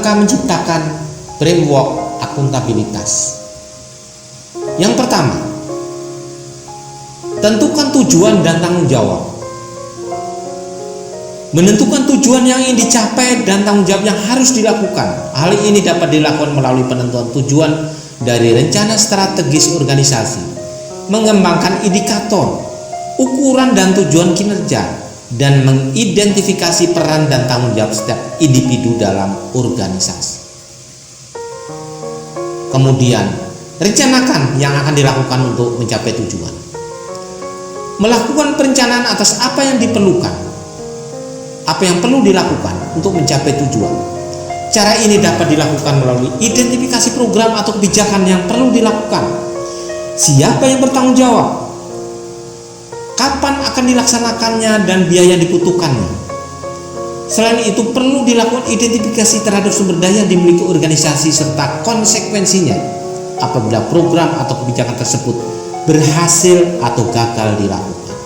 kerangka menciptakan framework akuntabilitas. Yang pertama, tentukan tujuan dan tanggung jawab. Menentukan tujuan yang ingin dicapai dan tanggung jawab yang harus dilakukan. Hal ini dapat dilakukan melalui penentuan tujuan dari rencana strategis organisasi, mengembangkan indikator, ukuran dan tujuan kinerja, dan mengidentifikasi peran dan tanggung jawab setiap individu dalam organisasi. Kemudian, rencanakan yang akan dilakukan untuk mencapai tujuan. Melakukan perencanaan atas apa yang diperlukan, apa yang perlu dilakukan untuk mencapai tujuan. Cara ini dapat dilakukan melalui identifikasi program atau kebijakan yang perlu dilakukan. Siapa yang bertanggung jawab? Kapan akan dilaksanakannya dan biaya dibutuhkannya. Selain itu, perlu dilakukan identifikasi terhadap sumber daya yang dimiliki organisasi serta konsekuensinya apabila program atau kebijakan tersebut berhasil atau gagal dilakukan.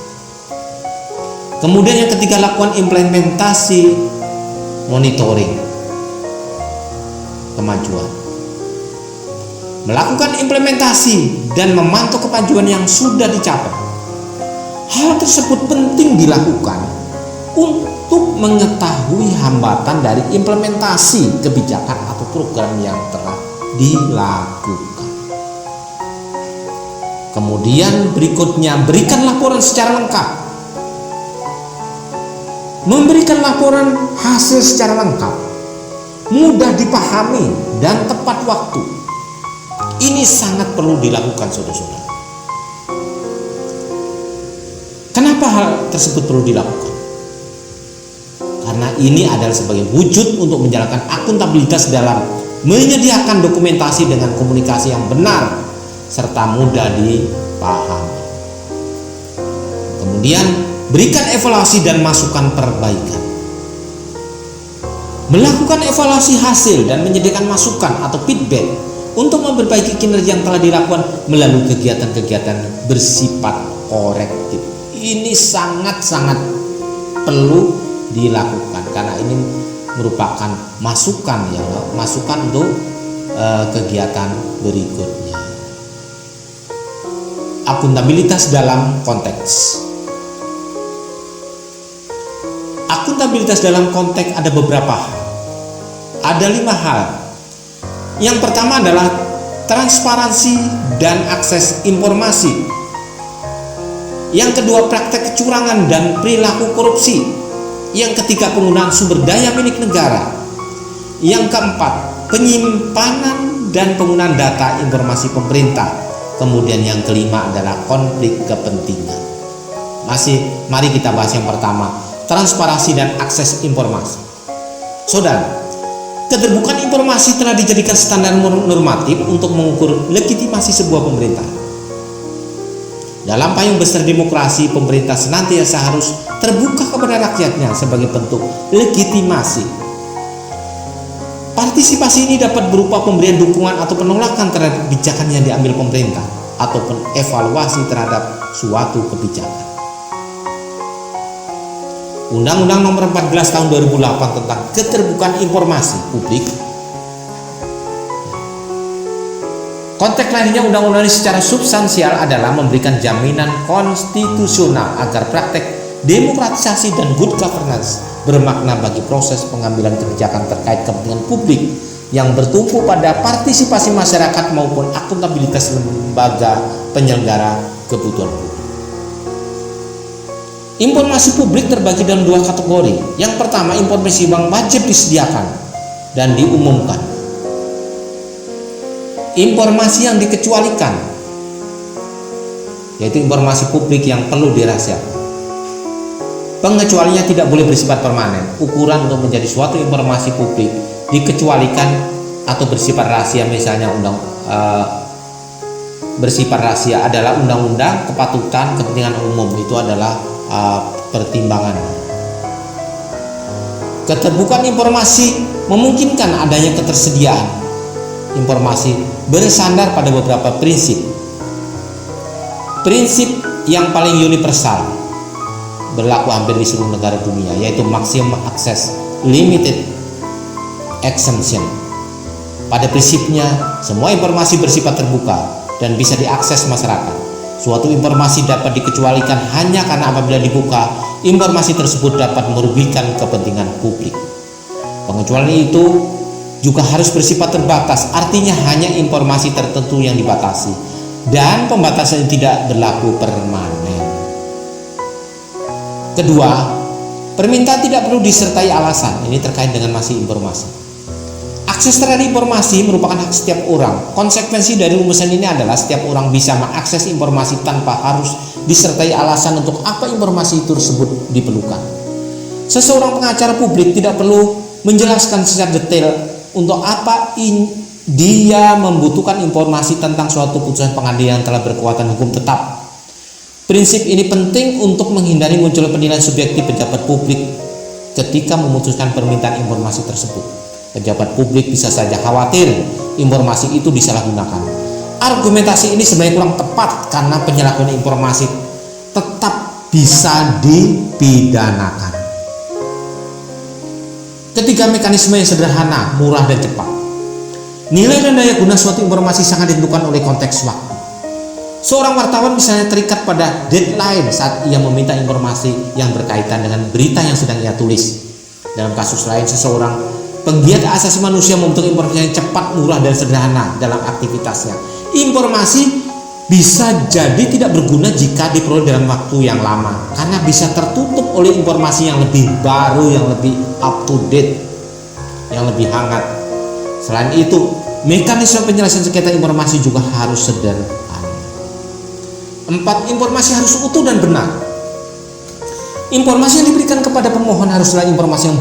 Kemudian yang ketiga, lakukan implementasi monitoring kemajuan. Melakukan implementasi dan memantau kemajuan yang sudah dicapai. Hal tersebut penting dilakukan untuk mengetahui hambatan dari implementasi kebijakan atau program yang telah dilakukan. Kemudian berikutnya, berikan laporan secara lengkap. Memberikan laporan hasil secara lengkap, mudah dipahami dan tepat waktu. Ini sangat perlu dilakukan, saudara-saudara. Kenapa hal tersebut perlu dilakukan? Karena ini adalah sebagai wujud untuk menjalankan akuntabilitas dalam menyediakan dokumentasi dengan komunikasi yang benar serta mudah dipahami. Kemudian, berikan evaluasi dan masukan perbaikan. Melakukan evaluasi hasil dan menyediakan masukan atau feedback untuk memperbaiki kinerja yang telah dilakukan melalui kegiatan-kegiatan bersifat korektif. Ini sangat-sangat perlu dilakukan karena ini merupakan masukan untuk kegiatan berikutnya. Akuntabilitas dalam konteks. Akuntabilitas dalam konteks ada beberapa hal. Ada 5 hal. Yang pertama adalah transparansi dan akses informasi. Yang kedua, praktek kecurangan dan perilaku korupsi. Yang ketiga, penggunaan sumber daya milik negara. Yang keempat, penyimpanan dan penggunaan data informasi pemerintah. Kemudian yang kelima adalah konflik kepentingan. Mari kita bahas yang pertama, transparansi dan akses informasi. Saudara, keterbukaan informasi telah dijadikan standar normatif untuk mengukur legitimasi sebuah pemerintahan. Dalam payung besar demokrasi, pemerintah senantiasa harus terbuka kepada rakyatnya sebagai bentuk legitimasi. Partisipasi ini dapat berupa pemberian dukungan atau penolakan terhadap kebijakan yang diambil pemerintah ataupun evaluasi terhadap suatu kebijakan. Undang-Undang Nomor 14 Tahun 2008 tentang keterbukaan informasi publik. Konteks lainnya, undang-undang ini secara substansial adalah memberikan jaminan konstitusional agar praktek demokratisasi dan good governance bermakna bagi proses pengambilan kebijakan terkait kepentingan publik yang bertumpu pada partisipasi masyarakat maupun akuntabilitas lembaga penyelenggara kebutuhan publik. Informasi publik terbagi dalam 2 kategori. Yang pertama, informasi yang wajib disediakan dan diumumkan. Informasi yang dikecualikan, yaitu informasi publik yang perlu dirahasiakan. Pengecualiannya tidak boleh bersifat permanen. Ukuran untuk menjadi suatu informasi publik dikecualikan atau bersifat rahasia, misalnya bersifat rahasia adalah undang-undang, kepatutan, kepentingan umum, itu adalah pertimbangan. Keterbukaan informasi memungkinkan adanya ketersediaan informasi bersandar pada beberapa prinsip. Prinsip yang paling universal berlaku hampir di seluruh negara dunia, yaitu maximum access, limited exemption. Pada prinsipnya, semua informasi bersifat terbuka dan bisa diakses masyarakat. Suatu informasi dapat dikecualikan hanya karena apabila dibuka, informasi tersebut dapat merugikan kepentingan publik. Pengecualian itu juga harus bersifat terbatas, artinya hanya informasi tertentu yang dibatasi, dan pembatasan tidak berlaku permanen. Kedua, permintaan tidak perlu disertai alasan. Ini terkait dengan masih informasi. Akses terhadap informasi merupakan hak setiap orang. Konsekuensi dari rumusan ini adalah setiap orang bisa mengakses informasi tanpa harus disertai alasan untuk apa informasi itu tersebut diperlukan. Seseorang pengacara publik tidak perlu menjelaskan secara detail untuk apa dia membutuhkan informasi tentang suatu putusan pengadilan yang telah berkekuatan hukum tetap. Prinsip ini penting untuk menghindari muncul penilaian subjektif pejabat publik ketika memutuskan permintaan informasi tersebut. Pejabat publik bisa saja khawatir informasi itu disalahgunakan. Argumentasi ini sebenarnya kurang tepat karena penyalahgunaan informasi tetap bisa dipidanakan. Ketiga, mekanisme yang sederhana, murah dan cepat. Nilai dan daya guna suatu informasi sangat ditentukan oleh konteks waktu. Seorang wartawan misalnya terikat pada deadline saat ia meminta informasi yang berkaitan dengan berita yang sedang ia tulis. Dalam kasus lain, seseorang penggiat asasi manusia membutuhkan informasi yang cepat, murah, dan sederhana dalam aktivitasnya. Informasi bisa jadi tidak berguna jika diperoleh dalam waktu yang lama, karena bisa tertutup oleh informasi yang lebih baru, yang lebih up to date, yang lebih hangat. Selain itu, mekanisme penyelesaian sengketa informasi juga harus sederhana. 4. Informasi harus utuh dan benar. Informasi yang diberikan kepada pemohon haruslah informasi yang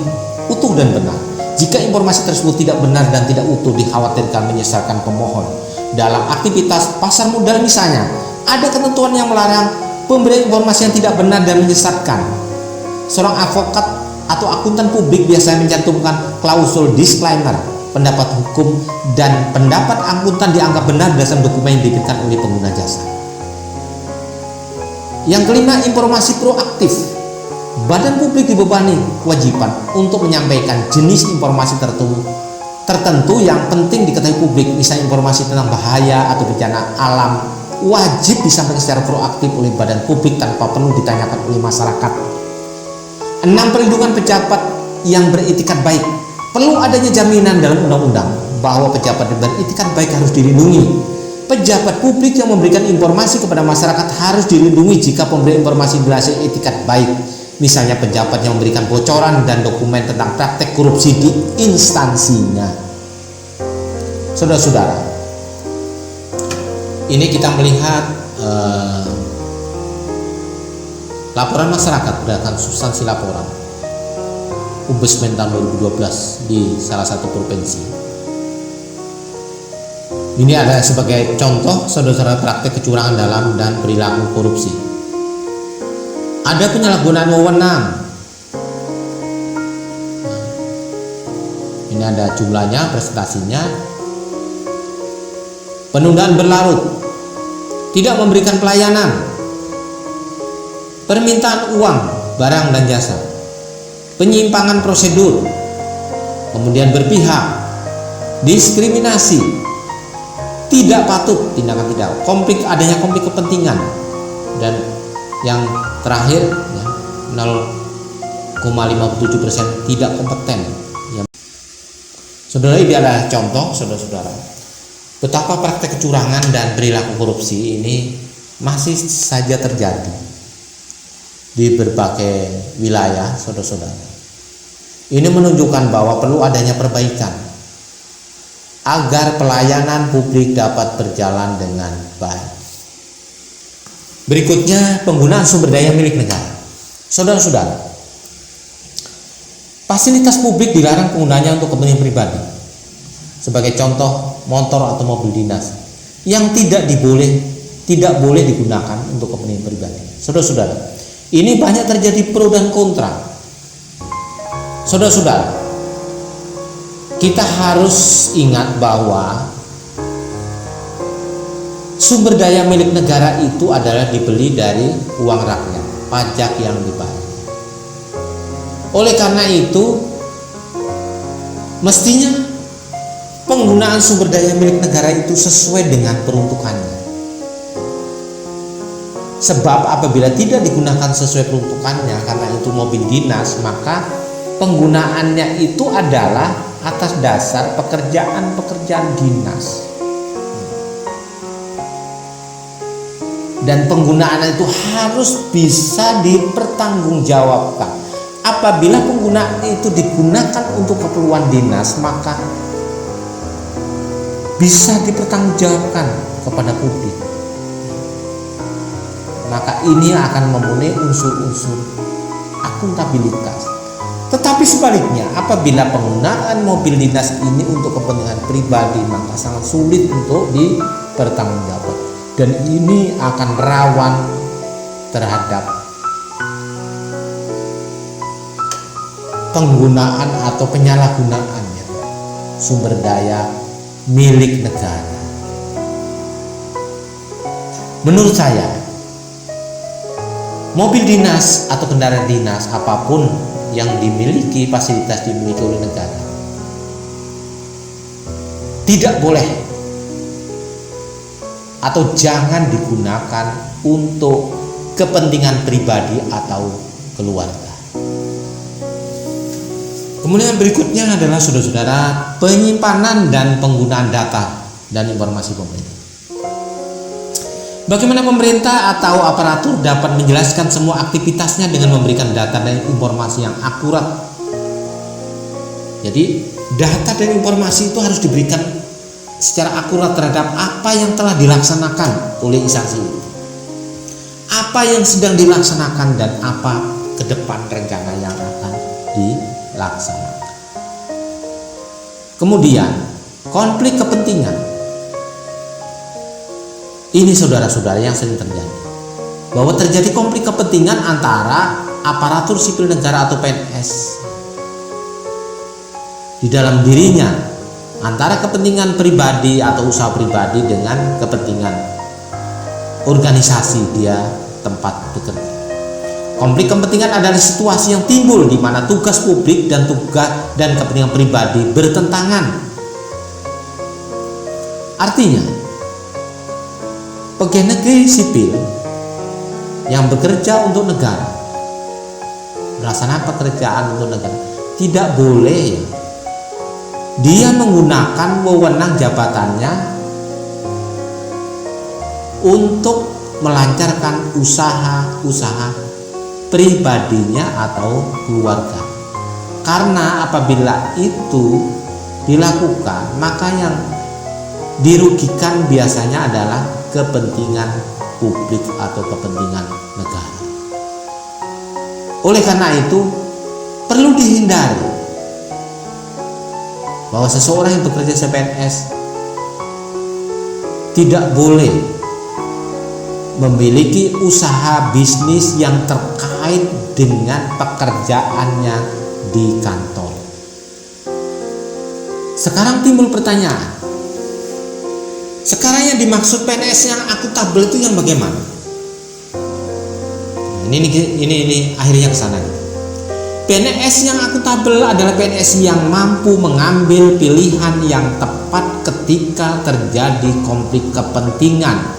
utuh dan benar. Jika informasi tersebut tidak benar dan tidak utuh, dikhawatirkan menyesatkan pemohon. Dalam aktivitas pasar modal misalnya, ada ketentuan yang melarang pemberian informasi yang tidak benar dan menyesatkan. Seorang advokat atau akuntan publik biasanya mencantumkan klausul disclaimer, pendapat hukum dan pendapat akuntan dianggap benar berdasarkan dokumen yang diberikan oleh pengguna jasa. Yang kelima, informasi proaktif. Badan publik dibebani kewajiban untuk menyampaikan jenis informasi tertentu yang penting diketahui publik. Misalnya informasi tentang bahaya atau bencana alam wajib disampaikan secara proaktif oleh badan publik tanpa perlu ditanyakan oleh masyarakat. 6. Perlindungan pejabat yang beretikat baik. Perlu adanya jaminan dalam undang-undang bahwa pejabat yang beretikat baik harus dilindungi. Pejabat publik yang memberikan informasi kepada masyarakat harus dilindungi jika pemberi informasi berdasarkan etikat baik. Misalnya pejabat yang memberikan bocoran dan dokumen tentang praktek korupsi di instansinya. Saudara-saudara, ini kita melihat laporan masyarakat berdasarkan substansi laporan Ombudsman tahun 2012 di salah satu provinsi. Ini adalah sebagai contoh saudara-saudara praktek kecurangan dalam dan perilaku korupsi. Ada penyalahgunaan wewenang. Ini ada jumlahnya, presentasinya. Penundaan berlarut, tidak memberikan pelayanan, permintaan uang, barang dan jasa, penyimpangan prosedur, kemudian berpihak, diskriminasi, tidak patut, tindakan tidak, adanya konflik kepentingan, dan yang terakhir ya, 0,57% tidak kompeten ya. Saudara, ini adalah contoh saudara-saudara betapa praktek kecurangan dan perilaku korupsi ini masih saja terjadi di berbagai wilayah saudara-saudara. Ini menunjukkan bahwa perlu adanya perbaikan agar pelayanan publik dapat berjalan dengan baik. Berikutnya, penggunaan sumber daya milik negara. Saudara-saudara, fasilitas publik dilarang penggunanya untuk kepentingan pribadi. Sebagai contoh, motor atau mobil dinas yang tidak boleh digunakan untuk kepentingan pribadi. Saudara-saudara, ini banyak terjadi pro dan kontra. Saudara-saudara, kita harus ingat bahwa sumber daya milik negara itu adalah dibeli dari uang rakyat, pajak yang dibayar. Oleh karena itu, Mestinya penggunaan sumber daya milik negara itu sesuai dengan peruntukannya. Sebab apabila tidak digunakan sesuai peruntukannya karena itu mobil dinas, maka penggunaannya itu adalah atas dasar pekerjaan-pekerjaan dinas. Dan penggunaan itu harus bisa dipertanggungjawabkan. Apabila penggunaan itu digunakan untuk keperluan dinas, maka bisa dipertanggungjawabkan kepada publik. Maka ini akan memenuhi unsur-unsur akuntabilitas. Tetapi sebaliknya, apabila penggunaan mobil dinas ini untuk kepentingan pribadi, maka sangat sulit untuk dipertanggungjawabkan. Dan ini akan rawan terhadap penggunaan atau penyalahgunaannya sumber daya milik negara. Menurut saya, mobil dinas atau kendaraan dinas apapun yang dimiliki, fasilitas dimiliki oleh negara, tidak boleh atau jangan digunakan untuk kepentingan pribadi atau keluarga. Kemudian berikutnya adalah saudara-saudara, penyimpanan dan penggunaan data dan informasi pemerintah. Bagaimana pemerintah atau aparatur dapat menjelaskan semua aktivitasnya dengan memberikan data dan informasi yang akurat. Jadi data dan informasi itu harus diberikan secara akurat terhadap apa yang telah dilaksanakan oleh instansi itu, apa yang sedang dilaksanakan, dan apa ke depan rencana yang akan dilaksanakan. Kemudian konflik kepentingan. Ini saudara-saudara yang sering terjadi, bahwa terjadi konflik kepentingan antara aparatur sipil negara atau PNS di dalam dirinya, antara kepentingan pribadi atau usaha pribadi dengan kepentingan organisasi dia tempat bekerja. Konflik kepentingan adalah situasi yang timbul di mana tugas publik dan kepentingan pribadi bertentangan. Artinya, pegawai negeri sipil yang bekerja untuk negara, melaksanakan pekerjaan untuk negara, tidak boleh dia menggunakan wewenang jabatannya untuk melancarkan usaha-usaha pribadinya atau keluarga. Karena apabila itu dilakukan, maka yang dirugikan biasanya adalah kepentingan publik atau kepentingan negara. Oleh karena itu, perlu dihindari bahwa seseorang yang bekerja sebagai PNS tidak boleh memiliki usaha bisnis yang terkait dengan pekerjaannya di kantor. Sekarang timbul pertanyaan, sekarang yang dimaksud PNS yang akuntabel itu yang bagaimana? Ini akhirnya ke sana. PNS yang akuntabel adalah PNS yang mampu mengambil pilihan yang tepat ketika terjadi konflik kepentingan,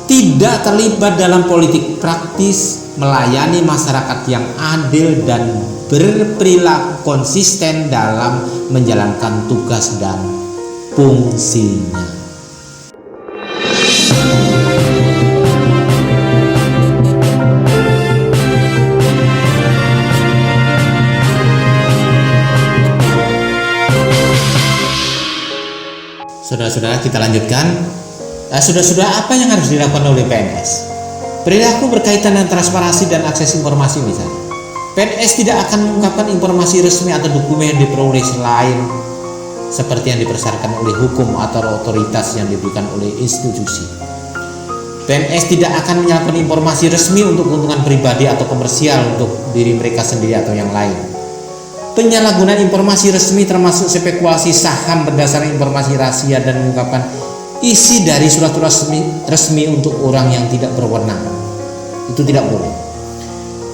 tidak terlibat dalam politik praktis, melayani masyarakat yang adil dan berperilaku konsisten dalam menjalankan tugas dan fungsinya. Saudara-saudara, kita lanjutkan. Saudara-saudara, apa yang harus dilakukan oleh PNS? Perilaku berkaitan dengan transparansi dan akses informasi misalnya. PNS tidak akan mengungkapkan informasi resmi atau dokumen yang diperoleh selain seperti yang dipersyaratkan oleh hukum atau otoritas yang diberikan oleh institusi. PNS tidak akan menyalurkan informasi resmi untuk keuntungan pribadi atau komersial untuk diri mereka sendiri atau yang lain. Penyalahgunaan informasi resmi termasuk spekulasi saham berdasarkan informasi rahasia dan mengungkapkan isi dari surat-surat resmi untuk orang yang tidak berwenang. Itu tidak boleh.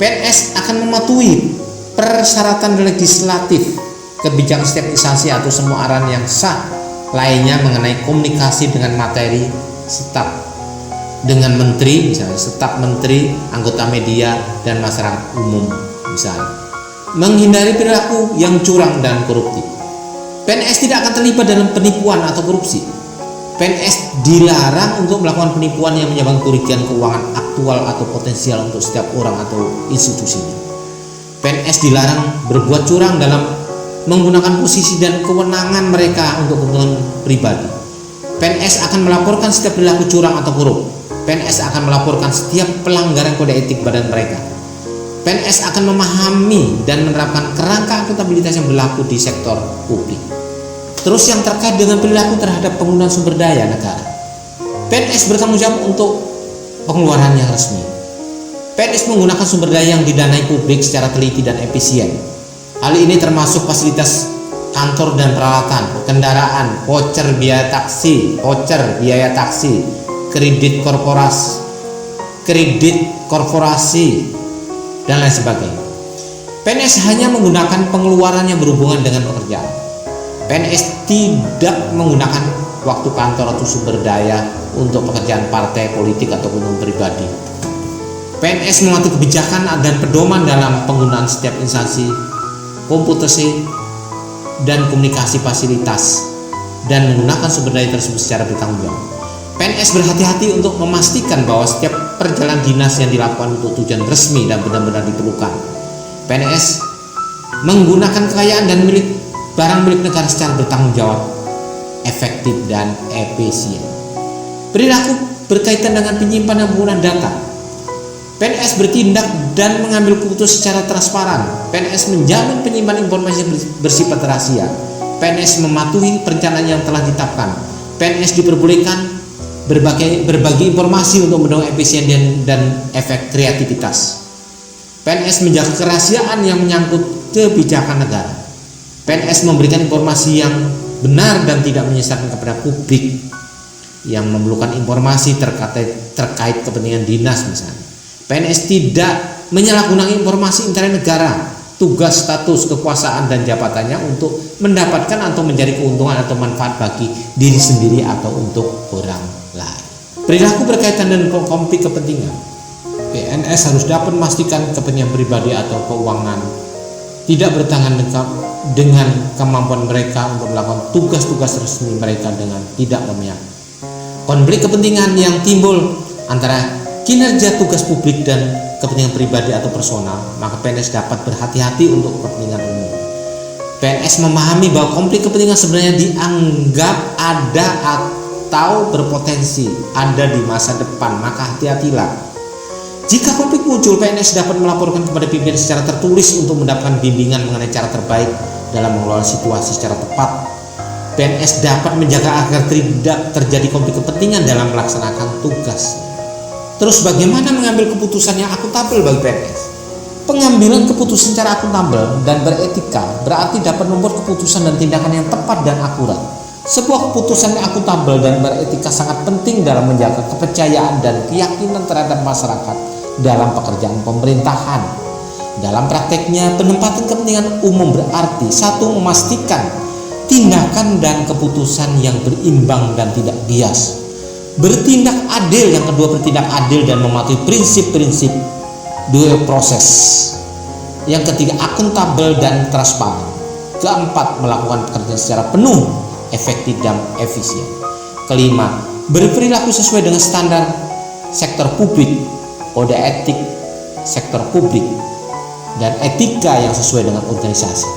PNS akan mematuhi persyaratan legislatif kebijakan setiap instansi atau semua arahan yang sah lainnya mengenai komunikasi dengan materi staf dengan menteri, misalnya staf menteri, anggota media, dan masyarakat umum misalnya. Menghindari perilaku yang curang dan koruptif. PNS tidak akan terlibat dalam penipuan atau korupsi. PNS dilarang untuk melakukan penipuan yang menyebabkan kerugian keuangan aktual atau potensial untuk setiap orang atau institusinya. PNS dilarang berbuat curang dalam menggunakan posisi dan kewenangan mereka untuk kepentingan pribadi. PNS akan melaporkan setiap perilaku curang atau korup. PNS akan melaporkan setiap pelanggaran kode etik badan mereka. PNS akan memahami dan menerapkan kerangka akuntabilitas yang berlaku di sektor publik. Terus yang terkait dengan perilaku terhadap penggunaan sumber daya negara. PNS bertanggung jawab untuk pengeluaran yang resmi. PNS menggunakan sumber daya yang didanai publik secara teliti dan efisien. Hal ini termasuk fasilitas kantor dan peralatan, kendaraan, voucher biaya taksi, kredit korporasi, dan lain sebagainya. PNS hanya menggunakan pengeluaran yang berhubungan dengan pekerjaan. PNS tidak menggunakan waktu kantor atau sumber daya untuk pekerjaan partai, politik, ataupun pribadi. PNS mengatur kebijakan dan pedoman dalam penggunaan setiap instansi, komputasi, dan komunikasi fasilitas, dan menggunakan sumber daya tersebut secara bertanggung jawab. PNS berhati-hati untuk memastikan bahwa setiap perjalanan dinas yang dilakukan untuk tujuan resmi dan benar-benar diperlukan. PNS menggunakan kekayaan dan barang milik negara secara bertanggung jawab, efektif, dan efisien. Perilaku berkaitan dengan penyimpanan dan penggunaan data. PNS bertindak dan mengambil keputusan secara transparan. PNS menjamin penyimpanan informasi bersifat rahasia. PNS mematuhi perencanaan yang telah ditetapkan. PNS diperbolehkan berbagi informasi untuk mendorong efisien dan efek kreativitas. PNS menjaga kerahasiaan yang menyangkut kebijakan negara. PNS memberikan informasi yang benar dan tidak menyesatkan kepada publik yang memerlukan informasi terkait kepentingan dinas misalnya. PNS tidak menyalahgunakan informasi intern negara, tugas, status, kekuasaan, dan jabatannya untuk mendapatkan atau mencari keuntungan atau manfaat bagi diri sendiri atau untuk orang lain. Perilaku berkaitan dengan konflik kepentingan. PNS harus dapat memastikan kepentingan pribadi atau keuangan tidak bertentangan dengan kemampuan mereka untuk melakukan tugas-tugas resmi mereka dengan tidak memihak. Konflik kepentingan yang timbul antara kinerja tugas publik dan kepentingan pribadi atau personal, maka PNS dapat berhati-hati untuk kepentingan umum. PNS memahami bahwa konflik kepentingan sebenarnya dianggap ada atau berpotensi ada di masa depan, maka hati-hatilah. Jika konflik muncul, PNS dapat melaporkan kepada pimpinan secara tertulis untuk mendapatkan bimbingan mengenai cara terbaik dalam mengelola situasi secara tepat. PNS dapat menjaga agar tidak terjadi konflik kepentingan dalam melaksanakan tugas. Terus bagaimana mengambil keputusan yang akuntabel bagi PNS? Pengambilan keputusan secara akuntabel dan beretika berarti dapat membuat keputusan dan tindakan yang tepat dan akurat. Sebuah keputusan yang akuntabel dan beretika sangat penting dalam menjaga kepercayaan dan keyakinan terhadap masyarakat dalam pekerjaan pemerintahan. Dalam prakteknya, penempatan kepentingan umum berarti satu, memastikan tindakan dan keputusan yang berimbang dan tidak bias. Bertindak adil, yang kedua bertindak adil dan mematuhi prinsip-prinsip due proses. Yang ketiga akuntabel dan transparan. Keempat, melakukan pekerjaan secara penuh, efektif dan efisien. Kelima, berperilaku sesuai dengan standar sektor publik, kode etik sektor publik, dan etika yang sesuai dengan organisasi.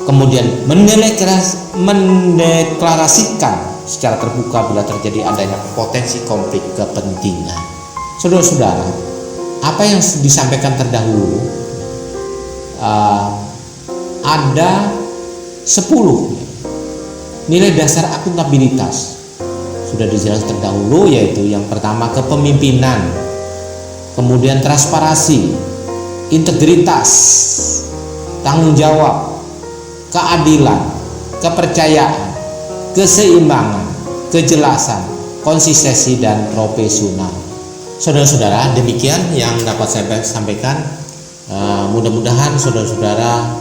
Kemudian mendeklarasikan secara terbuka bila terjadi adanya potensi konflik kepentingan. Saudara-saudara, apa yang disampaikan terdahulu ada 10 nilai dasar akuntabilitas. Sudah dijelaskan terdahulu, yaitu yang pertama kepemimpinan, kemudian transparansi, integritas, tanggung jawab, keadilan, kepercayaan, keseimbangan, kejelasan, konsistensi, dan profesional. Saudara-saudara, demikian yang dapat saya sampaikan. Mudah-mudahan saudara-saudara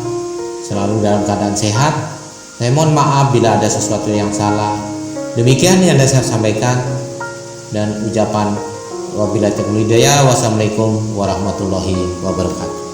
selalu dalam keadaan sehat. Saya mohon maaf bila ada sesuatu yang salah. Demikian yang dapat saya sampaikan, dan ucapan wabillahi taufiq wal hidayah. Wassalamualaikum warahmatullahi wabarakatuh.